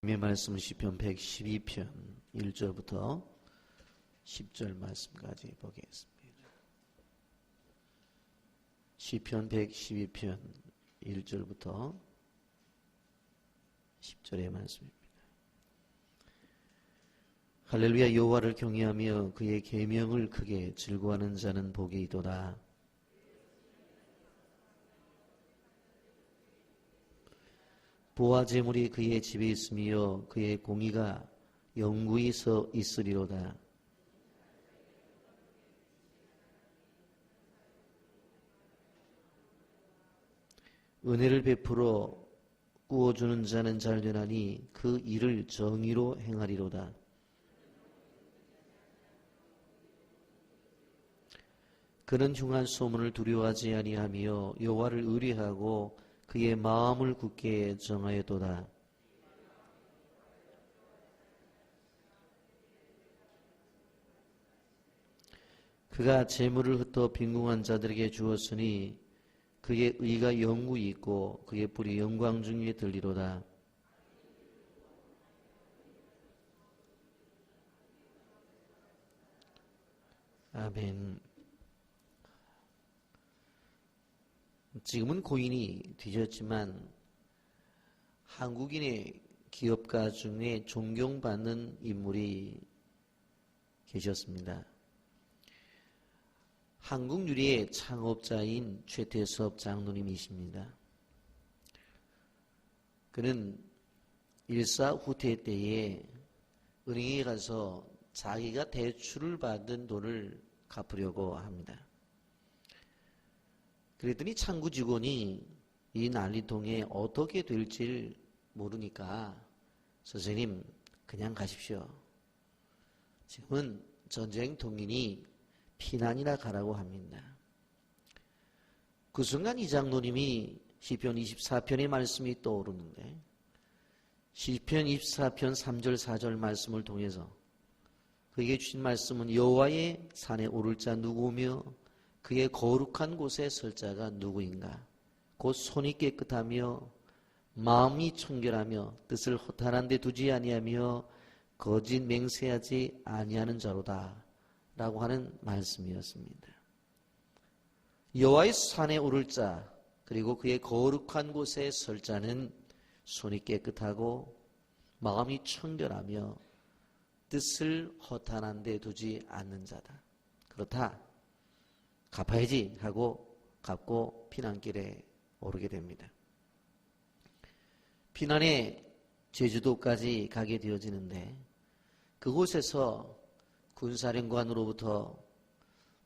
하나님의 말씀은 시편 112편 1절부터 10절 말씀까지 보겠습니다. 시편 112편 1절부터 10절의 말씀입니다. 할렐루야. 여호와를 경외하며 그의 계명을 크게 즐거워하는 자는 복이 있도다. 보화 재물이 그의 집에 있으며 그의 공의가 영구히 서 있으리로다. 은혜를 베풀어 구워주는 자는 잘되나니 그 일을 정의로 행하리로다. 그는 흉한 소문을 두려워하지 아니하며 여호와를 의뢰하고 그의 마음을 굳게 정하였도다. 그가 재물을 흩어 빈궁한 자들에게 주었으니 그의 의가 영구히 있고 그의 뿔이 영광 중에 들리로다. 아멘. 지금은 고인이 뒤졌지만 한국인의 기업가 중에 존경받는 인물이 계셨습니다. 한국유리의 창업자인 최태섭 장로님이십니다. 그는 일사후퇴 때에 은행에 가서 자기가 대출을 받은 돈을 갚으려고 합니다. 그랬더니 창구 직원이 이 난리통에 어떻게 될지 모르니까 선생님 그냥 가십시오. 지금은 전쟁통이니 피난이나 가라고 합니다. 그 순간 이 장로님이 시편 24편의 말씀이 떠오르는데 시편 24편 3절 4절 말씀을 통해서 그에게 주신 말씀은 여호와의 산에 오를 자 누구며 그의 거룩한 곳에 설 자가 누구인가? 곧 손이 깨끗하며 마음이 청결하며 뜻을 허탄한 데 두지 아니하며 거짓 맹세하지 아니하는 자로다 라고 하는 말씀이었습니다. 여호와의 산에 오를 자 그리고 그의 거룩한 곳에 설 자는 손이 깨끗하고 마음이 청결하며 뜻을 허탄한 데 두지 않는 자다. 그렇다. 갚아야지 하고 갚고 피난길에 오르게 됩니다. 피난에 제주도까지 가게 되어지는데 그곳에서 군사령관으로부터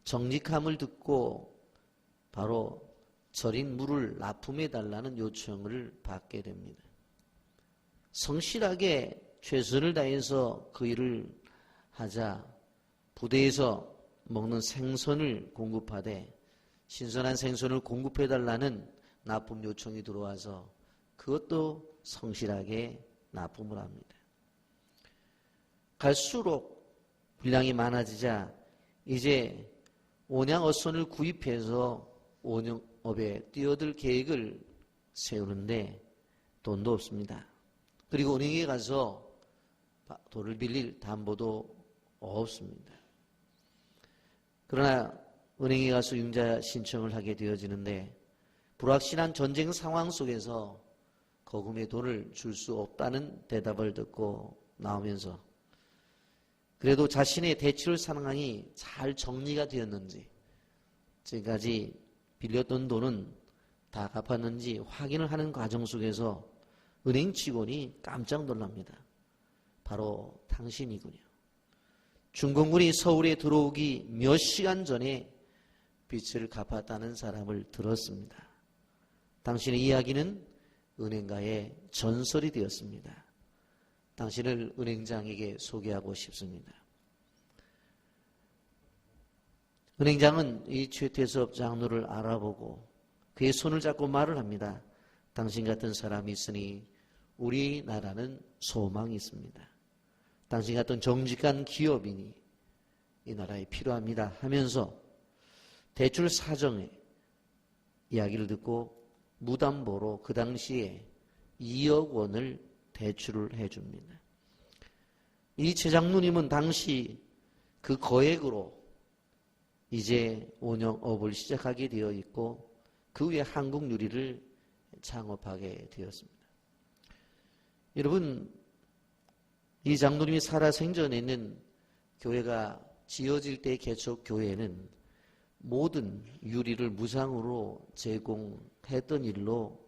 정직함을 듣고 바로 절인 물을 납품해달라는 요청을 받게 됩니다. 성실하게 최선을 다해서 그 일을 하자 부대에서 먹는 생선을 공급하되 신선한 생선을 공급해달라는 납품 요청이 들어와서 그것도 성실하게 납품을 합니다. 갈수록 분량이 많아지자 이제 온양 어선을 구입해서 온영업에 뛰어들 계획을 세우는데 돈도 없습니다. 그리고 은행에 가서 돈을 빌릴 담보도 없습니다. 그러나 은행에 가서 융자 신청을 하게 되어지는데 불확실한 전쟁 상황 속에서 거금의 돈을 줄 수 없다는 대답을 듣고 나오면서 그래도 자신의 대출 상황이 잘 정리가 되었는지 지금까지 빌렸던 돈은 다 갚았는지 확인을 하는 과정 속에서 은행 직원이 깜짝 놀랍니다. 바로 당신이군요. 중공군이 서울에 들어오기 몇 시간 전에 빚을 갚았다는 사람을 들었습니다. 당신의 이야기는 은행가의 전설이 되었습니다. 당신을 은행장에게 소개하고 싶습니다. 은행장은 이 최태섭 장로를 알아보고 그의 손을 잡고 말을 합니다. 당신 같은 사람이 있으니 우리나라는 소망이 있습니다. 당신 같은 정직한 기업인이 이 나라에 필요합니다 하면서 대출 사정의 이야기를 듣고 무담보로 그 당시에 2억 원을 대출을 해줍니다. 이 최장로님은 당시 그 거액으로 이제 운영업을 시작하게 되어 있고 그 후에 한국유리를 창업하게 되었습니다. 여러분, 이 장로님이 살아생전에는 교회가 지어질 때 개척 교회는 모든 유리를 무상으로 제공했던 일로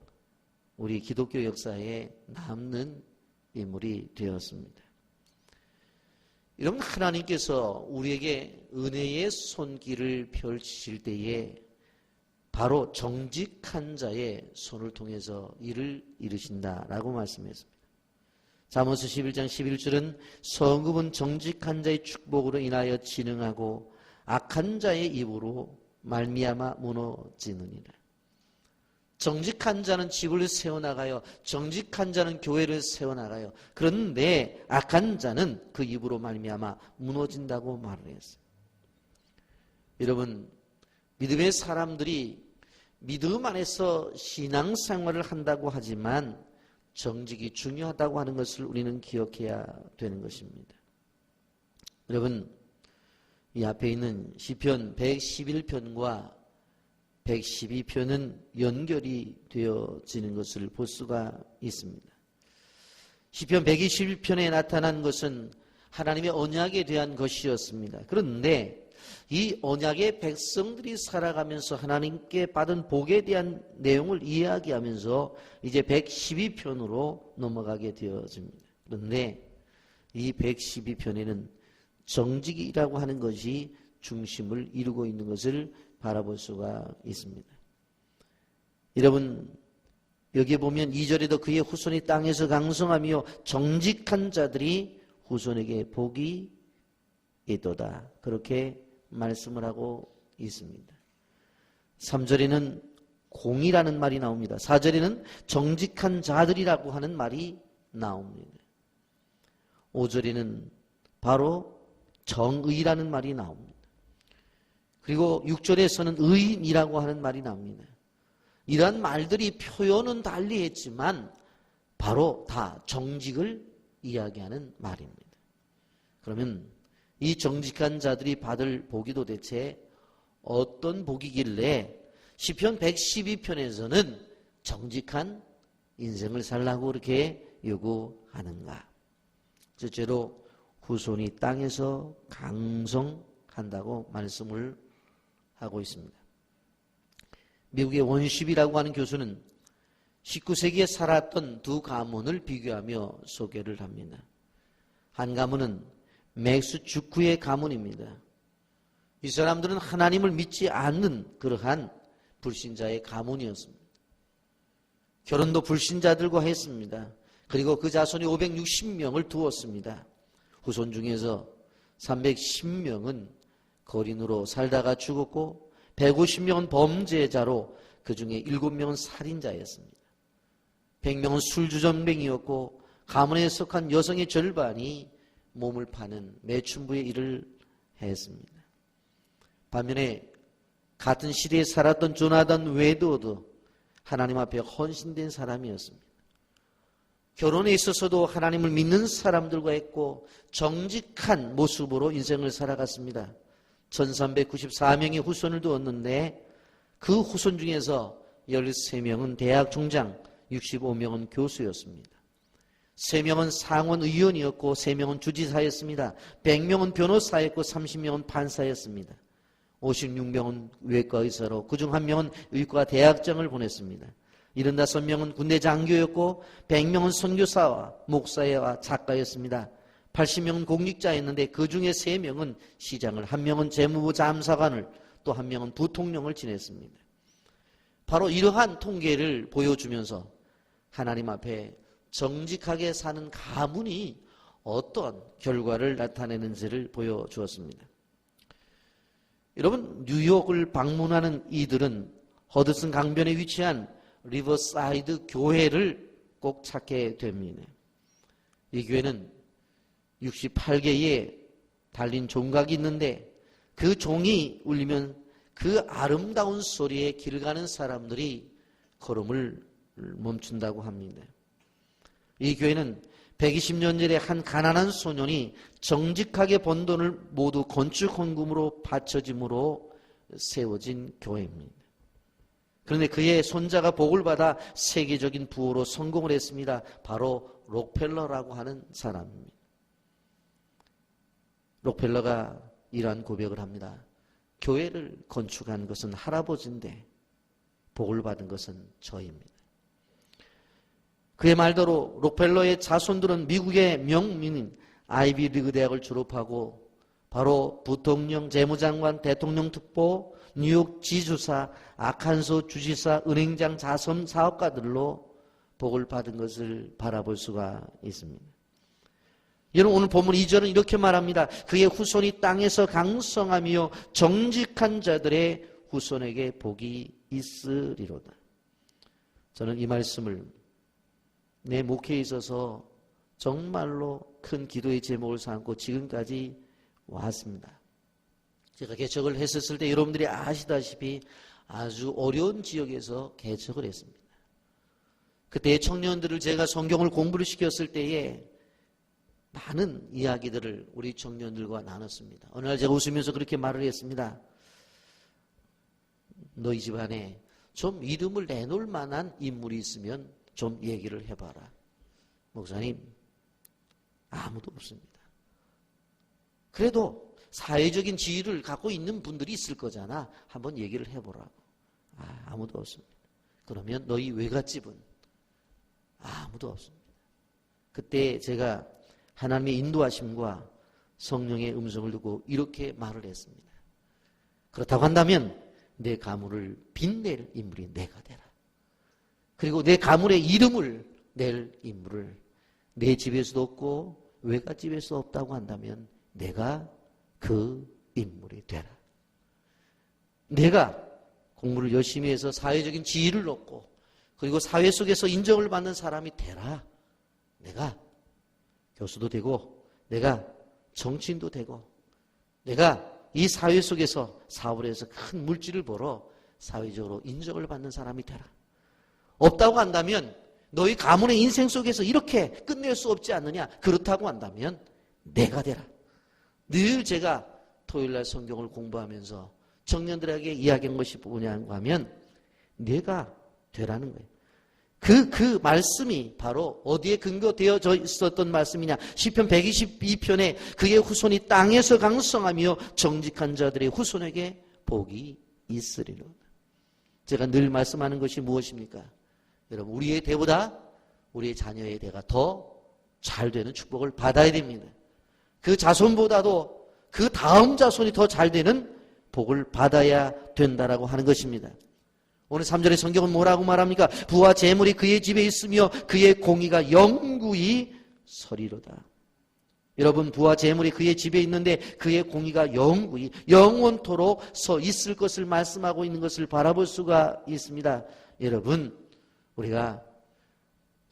우리 기독교 역사에 남는 인물이 되었습니다. 여러분, 하나님께서 우리에게 은혜의 손길을 펼치실 때에 바로 정직한 자의 손을 통해서 일을 이루신다라고 말씀했습니다. 잠언서 11장 11절은 성읍은 정직한 자의 축복으로 인하여 진흥하고 악한 자의 입으로 말미암아 무너지느니라. 정직한 자는 집을 세워나가요. 정직한 자는 교회를 세워나가요. 그런데 악한 자는 그 입으로 말미암아 무너진다고 말을 했어요. 여러분, 믿음의 사람들이 믿음 안에서 신앙생활을 한다고 하지만 정직이 중요하다고 하는 것을 우리는 기억해야 되는 것입니다. 여러분, 이 앞에 있는 시편 111편과 112편은 연결이 되어지는 것을 볼 수가 있습니다. 시편 121편에 나타난 것은 하나님의 언약에 대한 것이었습니다. 그런데 이 언약의 백성들이 살아가면서 하나님께 받은 복에 대한 내용을 이야기하면서 이제 112편으로 넘어가게 되어집니다. 그런데 이 112편에는 정직이라고 하는 것이 중심을 이루고 있는 것을 바라볼 수가 있습니다. 여러분, 여기에 보면 2절에도 그의 후손이 땅에서 강성하며 정직한 자들이 후손에게 복이 있도다. 그렇게 말씀을 하고 있습니다. 3절에는 공이라는 말이 나옵니다. 4절에는 정직한 자들이라고 하는 말이 나옵니다. 5절에는 바로 정의라는 말이 나옵니다. 그리고 6절에서는 의인이라고 하는 말이 나옵니다. 이러한 말들이 표현은 달리했지만 바로 다 정직을 이야기하는 말입니다. 그러면 이 정직한 자들이 받을 복이 도대체 어떤 복이길래 시편 112편에서는 정직한 인생을 살라고 그렇게 요구하는가? 첫째로 후손이 땅에서 강성한다고 말씀을 하고 있습니다. 미국의 원십이라고 하는 교수는 19세기에 살았던 두 가문을 비교하며 소개를 합니다. 한 가문은 맥스 주크의 가문입니다. 이 사람들은 하나님을 믿지 않는 그러한 불신자의 가문이었습니다. 결혼도 불신자들과 했습니다. 그리고 그 자손이 560명을 두었습니다. 후손 중에서 310명은 거린으로 살다가 죽었고 150명은 범죄자로 그 중에 7명은 살인자였습니다. 100명은 술주전뱅이였고 가문에 속한 여성의 절반이 몸을 파는 매춘부의 일을 했습니다. 반면에 같은 시대에 살았던 조나단 웨드워드, 하나님 앞에 헌신된 사람이었습니다. 결혼에 있어서도 하나님을 믿는 사람들과 했고 정직한 모습으로 인생을 살아갔습니다. 1394명의 후손을 두었는데 그 후손 중에서 13명은 대학 총장, 65명은 교수였습니다. 3명은 상원의원이었고 3명은 주지사였습니다. 100명은 변호사였고 30명은 판사였습니다. 56명은 외과의사로 그중 1명은 의과 대학장을 보냈습니다. 75명은 군대 장교였고 100명은 선교사와 목사와 작가였습니다. 80명은 공직자였는데 그 중에 3명은 시장을, 1명은 재무부 감사관을, 또 1명은 부통령을 지냈습니다. 바로 이러한 통계를 보여주면서 하나님 앞에 정직하게 사는 가문이 어떤 결과를 나타내는지를 보여주었습니다. 여러분, 뉴욕을 방문하는 이들은 허드슨 강변에 위치한 리버사이드 교회를 꼭 찾게 됩니다. 이 교회는 68개의 달린 종각이 있는데 그 종이 울리면 그 아름다운 소리에 길 가는 사람들이 걸음을 멈춘다고 합니다. 이 교회는 120년 전에 한 가난한 소년이 정직하게 번 돈을 모두 건축 헌금으로 바쳐짐으로 세워진 교회입니다. 그런데 그의 손자가 복을 받아 세계적인 부호로 성공을 했습니다. 바로 록펠러라고 하는 사람입니다. 록펠러가 이러한 고백을 합니다. 교회를 건축한 것은 할아버지인데 복을 받은 것은 저입니다. 그의 말대로 록펠러의 자손들은 미국의 명문인 아이비리그 대학을 졸업하고 바로 부통령, 재무장관, 대통령 특보, 뉴욕 지주사, 아칸소 주지사, 은행장, 자선 사업가들로 복을 받은 것을 바라볼 수가 있습니다. 여러분, 오늘 본문 2절은 이렇게 말합니다. 그의 후손이 땅에서 강성하며 정직한 자들의 후손에게 복이 있으리로다. 저는 이 말씀을 내 목회에 있어서 정말로 큰 기도의 제목을 삼고 지금까지 왔습니다. 제가 개척을 했었을 때 여러분들이 아시다시피 아주 어려운 지역에서 개척을 했습니다. 그때 청년들을 제가 성경을 공부를 시켰을 때에 많은 이야기들을 우리 청년들과 나눴습니다. 어느 날 제가 웃으면서 그렇게 말을 했습니다. 너희 집안에 좀 이름을 내놓을 만한 인물이 있으면 좀 얘기를 해봐라. 목사님, 아무도 없습니다. 그래도 사회적인 지위를 갖고 있는 분들이 있을 거잖아. 한번 얘기를 해보라고. 아무도 없습니다. 그러면 너희 외갓집은? 아무도 없습니다. 그때 제가 하나님의 인도하심과 성령의 음성을 듣고 이렇게 말을 했습니다. 그렇다고 한다면 내 가문을 빛낼 인물이 내가 되라. 그리고 내 가문의 이름을 낼 인물을 내 집에서도 없고 외갓집에서 없다고 한다면 내가 그 인물이 되라. 내가 공부를 열심히 해서 사회적인 지위를 얻고 그리고 사회 속에서 인정을 받는 사람이 되라. 내가 교수도 되고 내가 정치인도 되고 내가 이 사회 속에서 사업을 해서 큰 물질을 벌어 사회적으로 인정을 받는 사람이 되라. 없다고 한다면 너희 가문의 인생 속에서 이렇게 끝낼 수 없지 않느냐. 그렇다고 한다면 내가 되라. 늘 제가 토요일날 성경을 공부하면서 청년들에게 이야기한 것이 뭐냐고 하면 내가 되라는 거예요. 그 말씀이 바로 어디에 근거되어져 있었던 말씀이냐. 시편 122편에 그의 후손이 땅에서 강성하며 정직한 자들의 후손에게 복이 있으리로다. 제가 늘 말씀하는 것이 무엇입니까? 여러분, 우리의 대보다 우리의 자녀의 대가 더 잘 되는 축복을 받아야 됩니다. 그 자손보다도 그 다음 자손이 더 잘 되는 복을 받아야 된다라고 하는 것입니다. 오늘 3절의 성경은 뭐라고 말합니까? 부와 재물이 그의 집에 있으며 그의 공의가 영구히 서리로다. 여러분, 부와 재물이 그의 집에 있는데 그의 공의가 영구히 영원토록 서 있을 것을 말씀하고 있는 것을 바라볼 수가 있습니다. 여러분, 우리가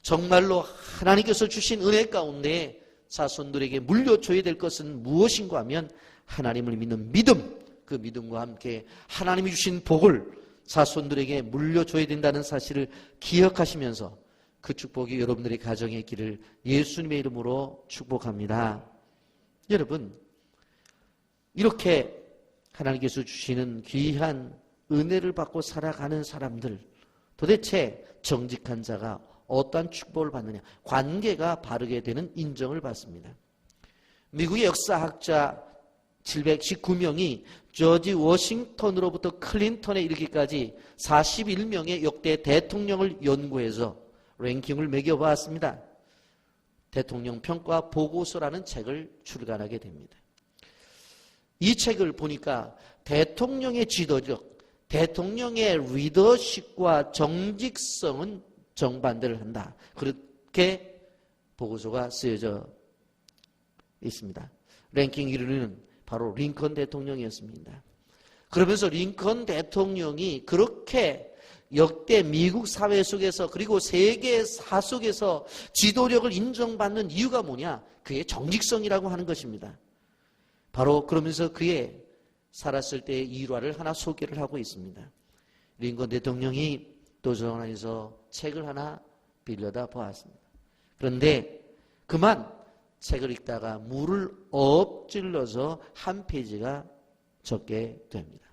정말로 하나님께서 주신 은혜 가운데 자손들에게 물려줘야 될 것은 무엇인가 하면 하나님을 믿는 믿음, 그 믿음과 함께 하나님이 주신 복을 자손들에게 물려줘야 된다는 사실을 기억하시면서 그 축복이 여러분들의 가정에 있기를 예수님의 이름으로 축복합니다. 여러분, 이렇게 하나님께서 주시는 귀한 은혜를 받고 살아가는 사람들, 도대체 정직한 자가 어떠한 축복을 받느냐? 관계가 바르게 되는 인정을 받습니다. 미국의 역사학자 719명이 조지 워싱턴으로부터 클린턴에 이르기까지 41명의 역대 대통령을 연구해서 랭킹을 매겨보았습니다. 대통령 평가 보고서라는 책을 출간하게 됩니다. 이 책을 보니까 대통령의 지도력, 대통령의 리더십과 정직성은 정반대를 한다. 그렇게 보고서가 쓰여져 있습니다. 랭킹 1위는 바로 링컨 대통령이었습니다. 그러면서 링컨 대통령이 그렇게 역대 미국 사회 속에서 그리고 세계사 속에서 지도력을 인정받는 이유가 뭐냐? 그의 정직성이라고 하는 것입니다. 바로 그러면서 그의 살았을 때의 일화를 하나 소개를 하고 있습니다. 링컨 대통령이 도서관에서 책을 하나 빌려다 보았습니다. 그런데 그만 책을 읽다가 물을 엎질러서 한 페이지가 적게 됩니다.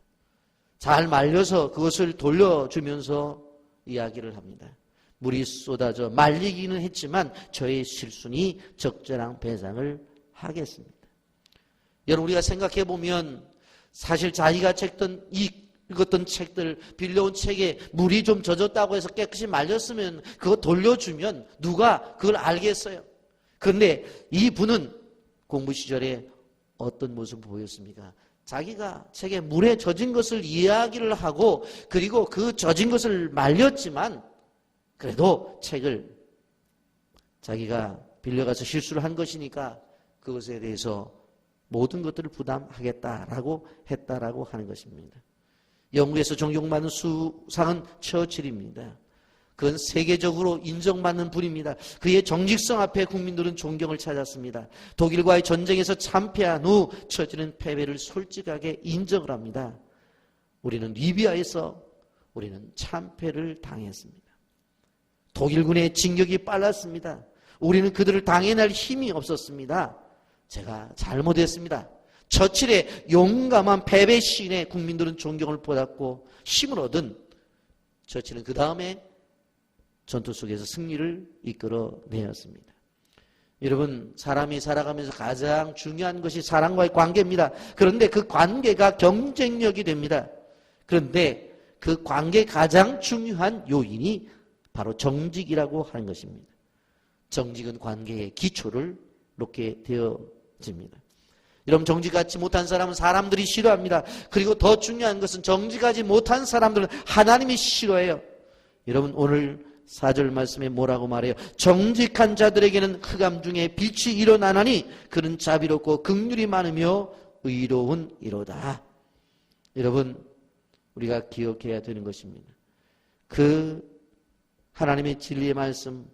잘 말려서 그것을 돌려주면서 이야기를 합니다. 물이 쏟아져 말리기는 했지만 저의 실순이 적절한 배상을 하겠습니다. 여러분, 우리가 생각해 보면 사실 자기가 읽었던 책들, 빌려온 책에 물이 좀 젖었다고 해서 깨끗이 말렸으면 그거 돌려주면 누가 그걸 알겠어요? 그런데 이 분은 공부 시절에 어떤 모습을 보였습니까? 자기가 책에 물에 젖은 것을 이야기를 하고 그리고 그 젖은 것을 말렸지만 그래도 책을 자기가 빌려가서 실수를 한 것이니까 그것에 대해서 모든 것들을 부담하겠다라고 했다라고 하는 것입니다. 영국에서 존경받는 수상은 처칠입니다. 그건 세계적으로 인정받는 분입니다. 그의 정직성 앞에 국민들은 존경을 찾았습니다. 독일과의 전쟁에서 참패한 후 처칠은 패배를 솔직하게 인정을 합니다. 우리는 리비아에서 우리는 참패를 당했습니다. 독일군의 진격이 빨랐습니다. 우리는 그들을 당해낼 힘이 없었습니다. 제가 잘못했습니다. 처칠의 용감한 패배 시인에 국민들은 존경을 받았고 힘을 얻은 처칠은 그 다음에 전투 속에서 승리를 이끌어내었습니다. 여러분, 사람이 살아가면서 가장 중요한 것이 사람과의 관계입니다. 그런데 그 관계가 경쟁력이 됩니다. 그런데 그 관계의 가장 중요한 요인이 바로 정직이라고 하는 것입니다. 정직은 관계의 기초를 놓게 되어집니다. 여러분, 정직하지 못한 사람은 사람들이 싫어합니다. 그리고 더 중요한 것은 정직하지 못한 사람들은 하나님이 싫어해요. 여러분, 오늘 4절 말씀에 뭐라고 말해요? 정직한 자들에게는 흑암 중에 빛이 일어나나니 그는 자비롭고 긍휼이 많으며 의로운 이로다. 여러분, 우리가 기억해야 되는 것입니다. 그 하나님의 진리의 말씀,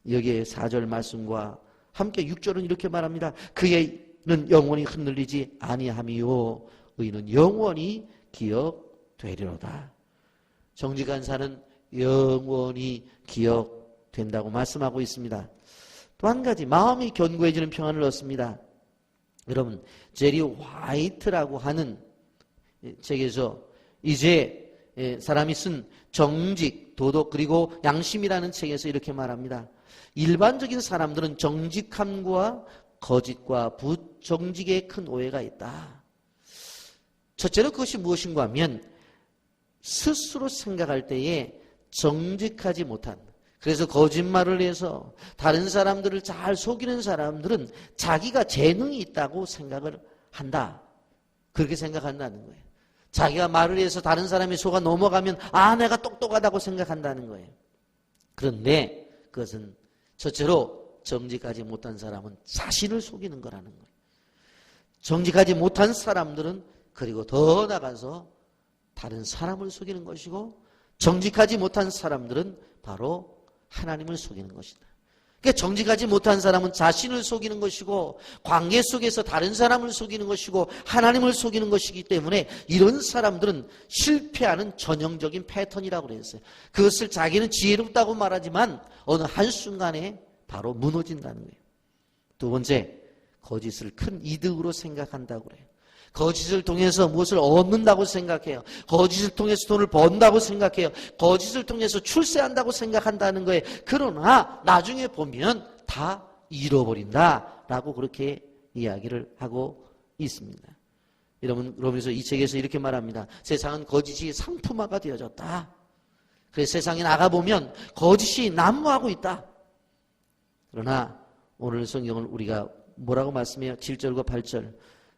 여기에 4절 말씀과 함께 6절은 이렇게 말합니다. 그의는 영원히 흔들리지 아니하미요 의는 영원히 기억되리로다. 정직한 자는 영원히 기억된다고 말씀하고 있습니다. 또 한 가지, 마음이 견고해지는 평안을 얻습니다. 여러분, 제리 화이트라고 하는 책에서 이제 사람이 쓴 정직, 도덕 그리고 양심이라는 책에서 이렇게 말합니다. 일반적인 사람들은 정직함과 거짓과 부정직에 큰 오해가 있다. 첫째로 그것이 무엇인가 하면 스스로 생각할 때에 정직하지 못한, 그래서 거짓말을 해서 다른 사람들을 잘 속이는 사람들은 자기가 재능이 있다고 생각을 한다. 그렇게 생각한다는 거예요. 자기가 말을 해서 다른 사람이 속아 넘어가면 내가 똑똑하다고 생각한다는 거예요. 그런데 그것은 첫째로 정직하지 못한 사람은 자신을 속이는 거라는 거예요. 정직하지 못한 사람들은 그리고 더 나가서 다른 사람을 속이는 것이고, 정직하지 못한 사람들은 바로 하나님을 속이는 것이다. 그러니까 정직하지 못한 사람은 자신을 속이는 것이고, 관계 속에서 다른 사람을 속이는 것이고, 하나님을 속이는 것이기 때문에 이런 사람들은 실패하는 전형적인 패턴이라고 그랬어요. 그것을 자기는 지혜롭다고 말하지만 어느 한순간에 바로 무너진다는 거예요. 두 번째, 거짓을 큰 이득으로 생각한다고 그래요. 거짓을 통해서 무엇을 얻는다고 생각해요. 거짓을 통해서 돈을 번다고 생각해요. 거짓을 통해서 출세한다고 생각한다는 거예요. 그러나 나중에 보면 다 잃어버린다라고 그렇게 이야기를 하고 있습니다. 여러분, 그러면서 이 책에서 이렇게 말합니다. 세상은 거짓이 상품화가 되어졌다. 그래서 세상에 나가보면 거짓이 난무하고 있다. 그러나 오늘 성경을 우리가 뭐라고 말씀해요? 7절과 8절.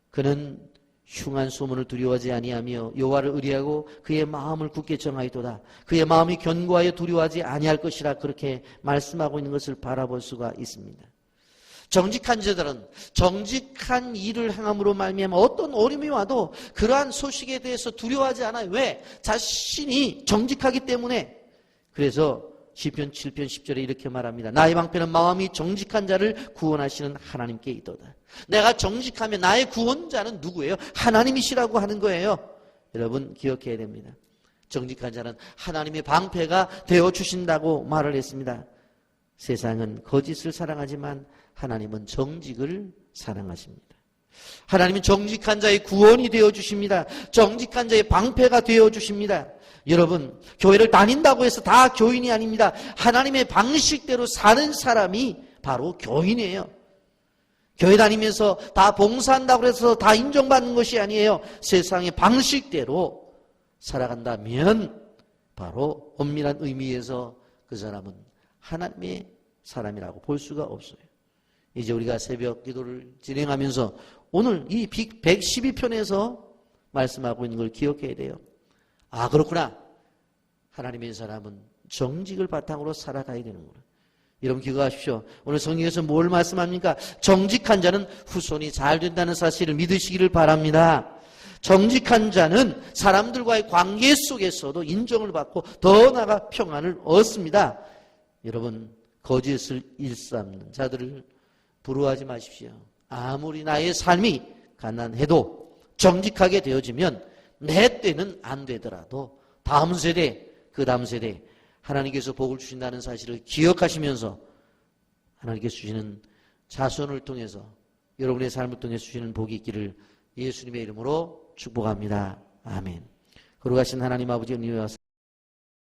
그는 흉한 소문을 두려워하지 아니하며 여호와를 의리하고 그의 마음을 굳게 정하이도다. 그의 마음이 견고하여 두려워하지 아니할 것이라, 그렇게 말씀하고 있는 것을 바라볼 수가 있습니다. 정직한 자들은 정직한 일을 행함으로 말미암아 어떤 어려움이 와도 그러한 소식에 대해서 두려워하지 않아요. 왜? 자신이 정직하기 때문에. 그래서 시편 7편 10절에 이렇게 말합니다. 나의 방패는 마음이 정직한 자를 구원하시는 하나님께 있도다. 내가 정직하면 나의 구원자는 누구예요? 하나님이시라고 하는 거예요. 여러분, 기억해야 됩니다. 정직한 자는 하나님의 방패가 되어주신다고 말을 했습니다. 세상은 거짓을 사랑하지만 하나님은 정직을 사랑하십니다. 하나님은 정직한 자의 구원이 되어주십니다. 정직한 자의 방패가 되어주십니다. 여러분, 교회를 다닌다고 해서 다 교인이 아닙니다. 하나님의 방식대로 사는 사람이 바로 교인이에요. 교회 다니면서 다 봉사한다고 해서 다 인정받는 것이 아니에요. 세상의 방식대로 살아간다면 바로 엄밀한 의미에서 그 사람은 하나님의 사람이라고 볼 수가 없어요. 이제 우리가 새벽 기도를 진행하면서 오늘 이 112편에서 말씀하고 있는 걸 기억해야 돼요. 아, 그렇구나. 하나님의 사람은 정직을 바탕으로 살아가야 되는구나. 여러분 기억하십시오. 오늘 성경에서 뭘 말씀합니까? 정직한 자는 후손이 잘 된다는 사실을 믿으시기를 바랍니다. 정직한 자는 사람들과의 관계 속에서도 인정을 받고 더 나아가 평안을 얻습니다. 여러분, 거짓을 일삼는 자들을 부러워하지 마십시오. 아무리 나의 삶이 가난해도 정직하게 되어지면 내 때는 안 되더라도 다음 세대, 그 다음 세대 하나님께서 복을 주신다는 사실을 기억하시면서 하나님께서 주시는 자손을 통해서 여러분의 삶을 통해 주시는 복이 있기를 예수님의 이름으로 축복합니다. 아멘. 거룩하신 하나님 아버지, 은혜와